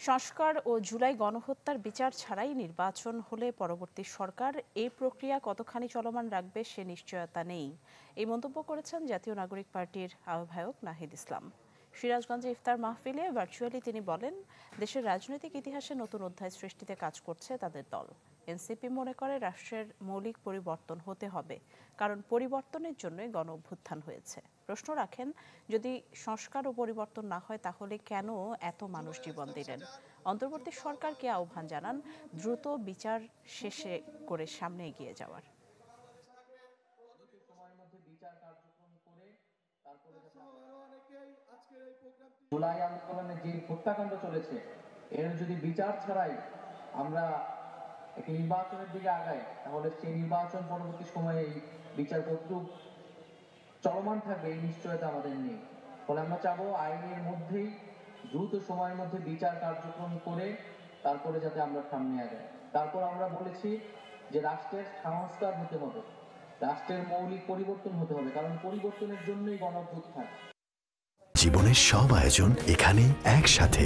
সংস্কার ও জুলাই গণহত্যার বিচার ছাড়াই নির্বাচন হলে পরবর্তী সরকার এই প্রক্রিয়া কতখানি চলমান রাখবে সে নিশ্চয়তা নেই। এই মন্তব্য করেছেন জাতীয় নাগরিক পার্টির আহ্বায়ক নাহিদ ইসলাম। সিরাজগঞ্জে ইফতার মাহফিলে ভার্চুয়ালি তিনি বলেন, দেশের রাজনৈতিক ইতিহাসে নতুন অধ্যায় সৃষ্টিতে কাজ করছে তাদের দল। এনসিপি মনে করে রাষ্ট্রের মৌলিক পরিবর্তন হতে হবে, কারণ পরিবর্তনের জন্যই গণ অভ্যুত্থান হয়েছে। প্রশ্ন রাখেন, যদি সংস্কার ও পরিবর্তন না হয় তাহলে কেন এত মানুষ জীবন দিলেন? অন্তর্বর্তী সরকারকে আহ্বান জানান দ্রুত বিচার শেষে করে সামনে এগিয়ে যাওয়ার। জুলাই আন্দোলনে যে হত্যাকাণ্ড চলেছে এর যদি বিচার ছাড়াই আমরা একটি নির্বাচনের দিকে আগাই, তাহলে সেই নির্বাচন পরবর্তী সময়ে এই বিচার কতটুকু চলমান থাকবে এই নিশ্চয়তা আমাদের নেই। ফলে আমরা চাবো আইনের মধ্যেই দ্রুত সময়ের মধ্যে বিচার কার্যক্রম করে তারপরে যাতে আমরা সামনে আগাই। তারপর আমরা বলেছি যে রাষ্ট্রের সংস্কার হতে হবে, রাষ্ট্রের মৌলিক পরিবর্তন হতে হবে, কারণ পরিবর্তনের জন্যই গণ অভ্যুত্থান। জীবনের সব আয়োজন এখানে একসাথে।